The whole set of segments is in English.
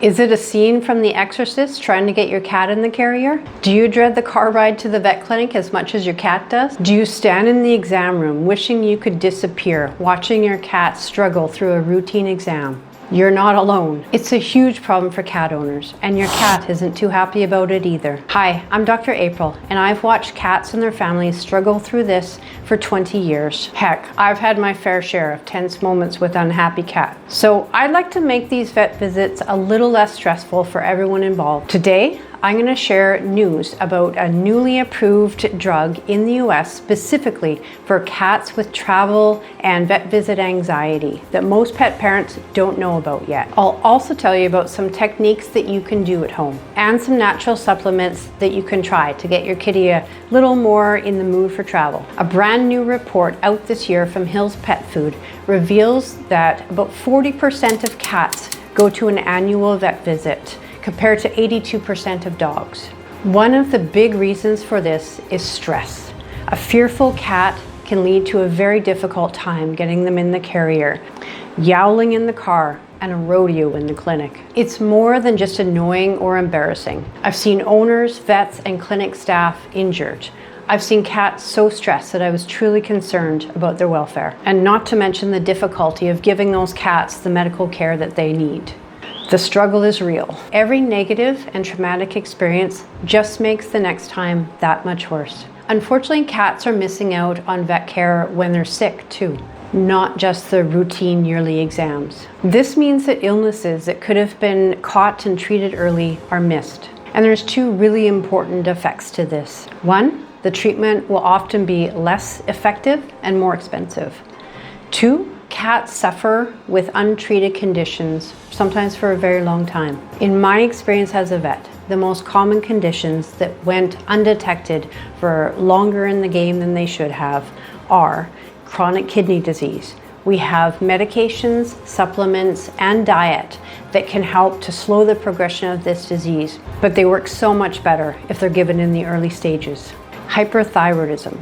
Is it a scene from The Exorcist trying to get your cat in the carrier? Do you dread the car ride to the vet clinic as much as your cat does? Do you stand in the exam room wishing you could disappear, watching your cat struggle through a routine exam? You're not alone. It's a huge problem for cat owners, and your cat isn't too happy about it either. Hi, I'm Dr. April, and I've watched cats and their families struggle through this for 20 years. Heck, I've had my fair share of tense moments with unhappy cats. So I'd like to make these vet visits a little less stressful for everyone involved. Today, I'm going to share news about a newly approved drug in the US specifically for cats with travel and vet visit anxiety that most pet parents don't know about yet. I'll also tell you about some techniques that you can do at home and some natural supplements that you can try to get your kitty a little more in the mood for travel. A brand new report out this year from Hill's Pet Food reveals that about 40% of cats go to an annual vet visit, compared to 82% of dogs. One of the big reasons for this is stress. A fearful cat can lead to a very difficult time getting them in the carrier, yowling in the car, and a rodeo in the clinic. It's more than just annoying or embarrassing. I've seen owners, vets, and clinic staff injured. I've seen cats so stressed that I was truly concerned about their welfare, and not to mention the difficulty of giving those cats the medical care that they need. The struggle is real. Every negative and traumatic experience just makes the next time that much worse. Unfortunately, cats are missing out on vet care when they're sick too, not just the routine yearly exams. This means that illnesses that could have been caught and treated early are missed. And there's two really important effects to this. One, the treatment will often be less effective and more expensive. Two, cats suffer with untreated conditions, sometimes for a very long time. In my experience as a vet, the most common conditions that went undetected for longer in the game than they should have are chronic kidney disease. We have medications, supplements, and diet that can help to slow the progression of this disease, but they work so much better if they're given in the early stages. Hyperthyroidism.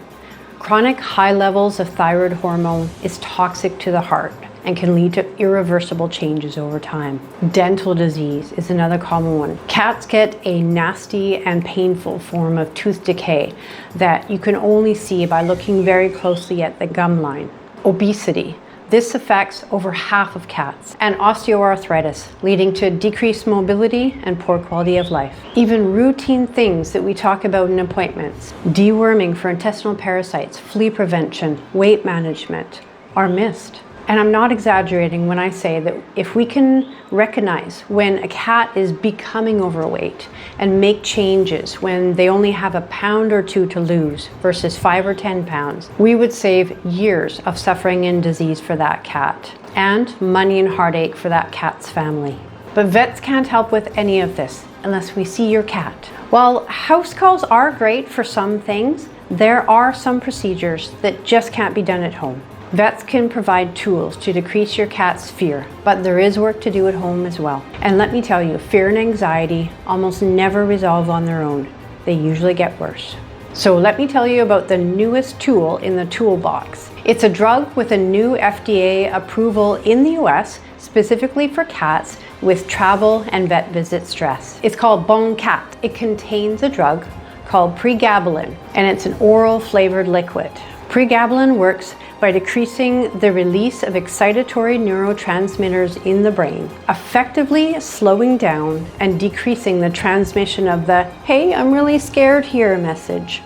Chronic high levels of thyroid hormone is toxic to the heart and can lead to irreversible changes over time. Dental disease is another common one. Cats get a nasty and painful form of tooth decay that you can only see by looking very closely at the gum line. Obesity. This affects over half of cats, and osteoarthritis, leading to decreased mobility and poor quality of life. Even routine things that we talk about in appointments, deworming for intestinal parasites, flea prevention, weight management, are missed. And I'm not exaggerating when I say that if we can recognize when a cat is becoming overweight and make changes when they only have a pound or two to lose versus 5 or 10 pounds, we would save years of suffering and disease for that cat and money and heartache for that cat's family. But vets can't help with any of this unless we see your cat. While house calls are great for some things, there are some procedures that just can't be done at home. Vets can provide tools to decrease your cat's fear, but there is work to do at home as well. And let me tell you, fear and anxiety almost never resolve on their own. They usually get worse. So let me tell you about the newest tool in the toolbox. It's a drug with a new FDA approval in the US, specifically for cats with travel and vet visit stress. It's called BonQat. It contains a drug called pregabalin, and it's an oral flavored liquid. Pregabalin works by decreasing the release of excitatory neurotransmitters in the brain, effectively slowing down and decreasing the transmission of the "hey, I'm really scared here" message.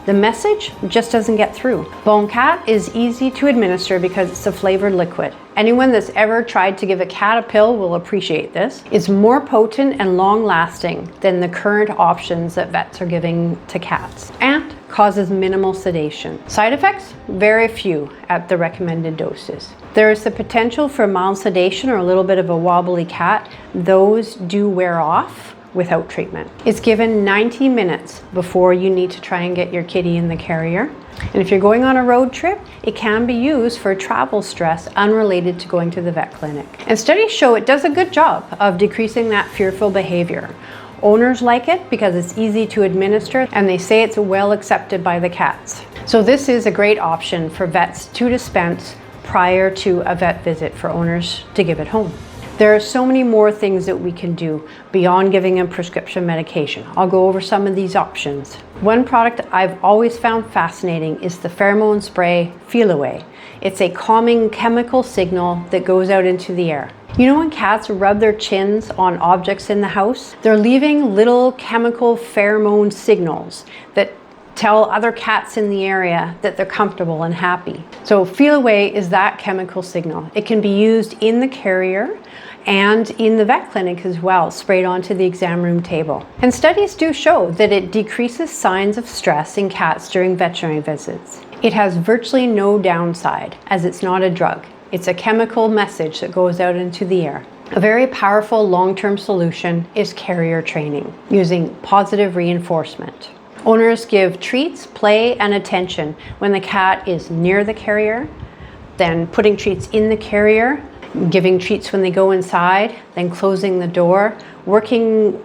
The message just doesn't get through. BonQat is easy to administer because it's a flavored liquid. Anyone that's ever tried to give a cat a pill will appreciate this. It's more potent and long-lasting than the current options that vets are giving to cats, and causes minimal sedation. Side effects? Very few at the recommended doses. There is the potential for mild sedation or a little bit of a wobbly cat. Those do wear off without treatment. It's given 90 minutes before you need to try and get your kitty in the carrier. And if you're going on a road trip, it can be used for travel stress unrelated to going to the vet clinic. And studies show it does a good job of decreasing that fearful behavior. Owners like it because it's easy to administer, and they say it's well accepted by the cats. So this is a great option for vets to dispense prior to a vet visit for owners to give at home. There are so many more things that we can do beyond giving them prescription medication. I'll go over some of these options. One product I've always found fascinating is the pheromone spray Feline. It's a calming chemical signal that goes out into the air. You know when cats rub their chins on objects in the house? They're leaving little chemical pheromone signals that tell other cats in the area that they're comfortable and happy. So Feline is that chemical signal. It can be used in the carrier and in the vet clinic as well, sprayed onto the exam room table. And studies do show that it decreases signs of stress in cats during veterinary visits. It has virtually no downside, as it's not a drug. It's a chemical message that goes out into the air. A very powerful long-term solution is carrier training, using positive reinforcement. Owners give treats, play, and attention when the cat is near the carrier, then putting treats in the carrier, giving treats when they go inside, then closing the door, working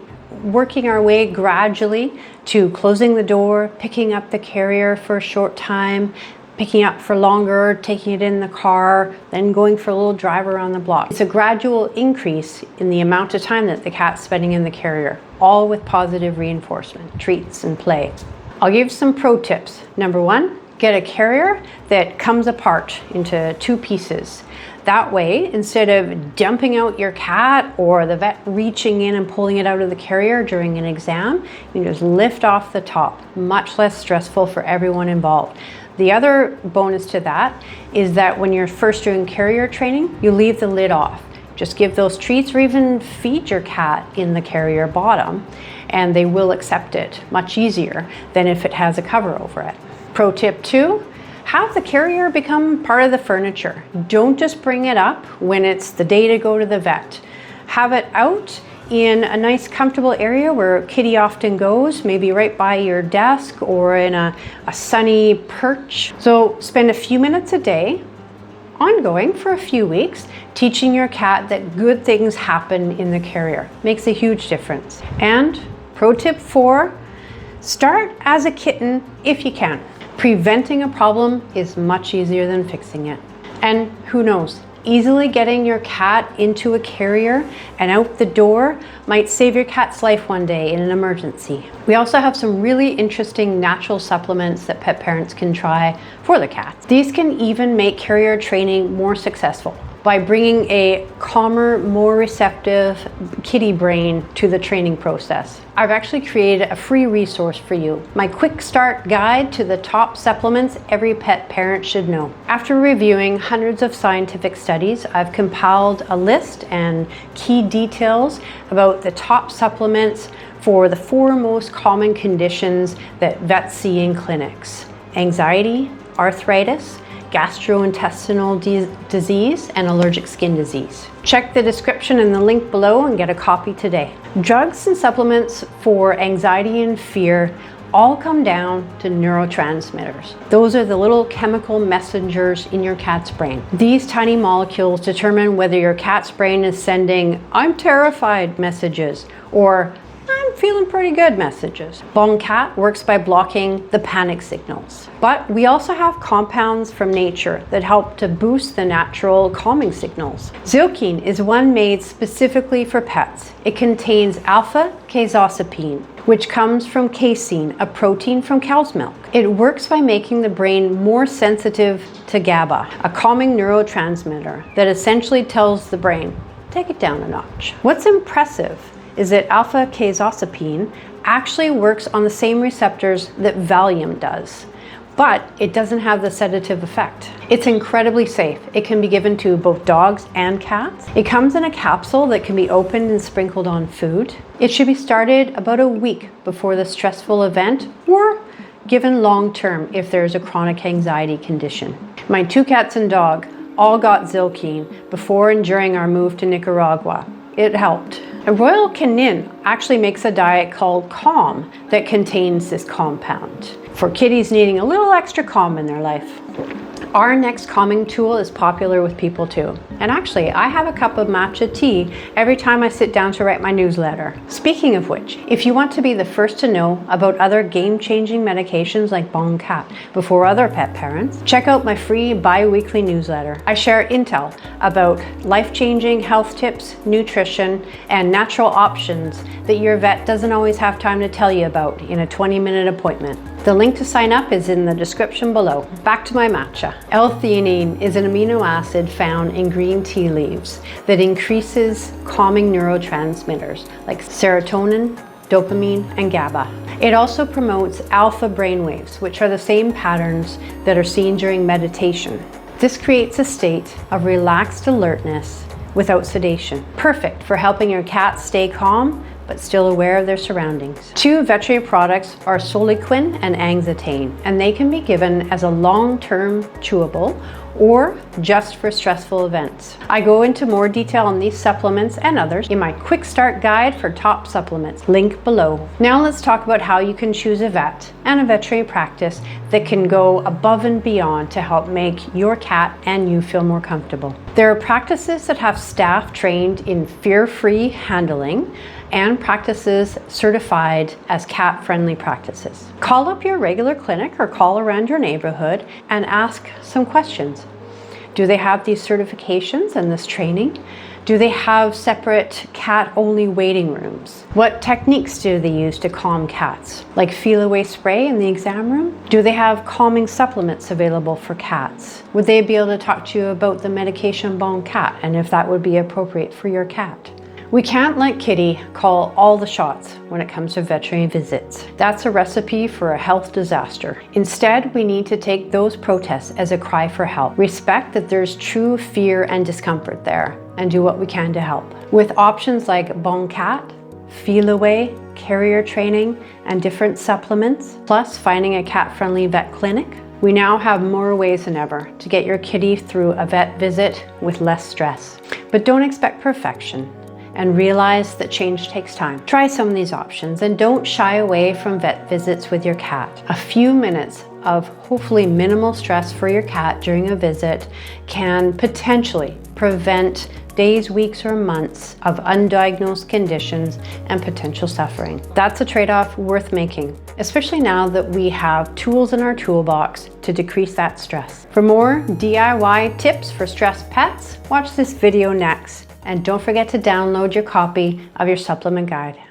our way gradually to closing the door, picking up the carrier for a short time, picking up for longer, taking it in the car, then going for a little drive around the block. It's a gradual increase in the amount of time that the cat's spending in the carrier, all with positive reinforcement, treats, and play. I'll give some pro tips. Number one, get a carrier that comes apart into two pieces. That way, instead of dumping out your cat or the vet reaching in and pulling it out of the carrier during an exam, you can just lift off the top. Much less stressful for everyone involved. The other bonus to that is that when you're first doing carrier training, you leave the lid off. Just give those treats or even feed your cat in the carrier bottom and they will accept it much easier than if it has a cover over it. Pro tip 2, have the carrier become part of the furniture. Don't just bring it up when it's the day to go to the vet. Have it out in a nice comfortable area where kitty often goes, maybe right by your desk or in a sunny perch. So spend a few minutes a day, ongoing for a few weeks, teaching your cat that good things happen in the carrier. Makes a huge difference. And pro tip 4, start as a kitten if you can. Preventing a problem is much easier than fixing it. And who knows, easily getting your cat into a carrier and out the door might save your cat's life one day in an emergency. We also have some really interesting natural supplements that pet parents can try for the cats. These can even make carrier training more successful by bringing a calmer, more receptive kitty brain to the training process. I've actually created a free resource for you, my quick start guide to the top supplements every pet parent should know. After reviewing hundreds of scientific studies, I've compiled a list and key details about the top supplements for the 4 most common conditions that vets see in clinics: anxiety, arthritis, gastrointestinal disease, and allergic skin disease. Check the description and the link below and get a copy today. Drugs and supplements for anxiety and fear all come down to neurotransmitters. Those are the little chemical messengers in your cat's brain. These tiny molecules determine whether your cat's brain is sending "I'm terrified" messages or "I'm feeling pretty good" messages. BonQat works by blocking the panic signals. But we also have compounds from nature that help to boost the natural calming signals. Zilkine is one made specifically for pets. It contains alpha-casozepine, which comes from casein, a protein from cow's milk. It works by making the brain more sensitive to GABA, a calming neurotransmitter that essentially tells the brain, take it down a notch. What's impressive is that alpha-casozepine actually works on the same receptors that Valium does, but it doesn't have the sedative effect. It's incredibly safe. It can be given to both dogs and cats. It comes in a capsule that can be opened and sprinkled on food. It should be started about a week before the stressful event or given long-term if there's a chronic anxiety condition. My 2 cats and dog all got Zilkine before and during our move to Nicaragua. It helped. A Royal Canin actually makes a diet called Calm that contains this compound for kitties needing a little extra calm in their life. Our next calming tool is popular with people too. And actually, I have a cup of matcha tea every time I sit down to write my newsletter. Speaking of which, if you want to be the first to know about other game-changing medications like BonQat before other pet parents, check out my free bi-weekly newsletter. I share intel about life-changing health tips, nutrition, and natural options that your vet doesn't always have time to tell you about in a 20-minute appointment. The link to sign up is in the description below. Back to my matcha. L-theanine is an amino acid found in green tea leaves that increases calming neurotransmitters like serotonin, dopamine, and GABA. It also promotes alpha brainwaves, which are the same patterns that are seen during meditation. This creates a state of relaxed alertness without sedation. Perfect for helping your cat stay calm but still aware of their surroundings. Two veterinary products are Soliquin and Angstane, and they can be given as a long-term chewable or just for stressful events. I go into more detail on these supplements and others in my quick start guide for top supplements, link below. Now let's talk about how you can choose a vet and a veterinary practice that can go above and beyond to help make your cat and you feel more comfortable. There are practices that have staff trained in fear-free handling and practices certified as cat-friendly practices. Call up your regular clinic or call around your neighborhood and ask some questions. Do they have these certifications and this training? Do they have separate cat-only waiting rooms? What techniques do they use to calm cats? Like feel-away spray in the exam room? Do they have calming supplements available for cats? Would they be able to talk to you about the medication BonQat and if that would be appropriate for your cat? We can't let Kitty call all the shots when it comes to veterinary visits. That's a recipe for a health disaster. Instead, we need to take those protests as a cry for help. Respect that there's true fear and discomfort there and do what we can to help. With options like BonQat, Feel Away, carrier training, and different supplements, plus finding a cat-friendly vet clinic, we now have more ways than ever to get your kitty through a vet visit with less stress. But don't expect perfection, and realize that change takes time. Try some of these options and don't shy away from vet visits with your cat. A few minutes of hopefully minimal stress for your cat during a visit can potentially prevent days, weeks, or months of undiagnosed conditions and potential suffering. That's a trade-off worth making, especially now that we have tools in our toolbox to decrease that stress. For more DIY tips for stressed pets, watch this video next. And don't forget to download your copy of your supplement guide.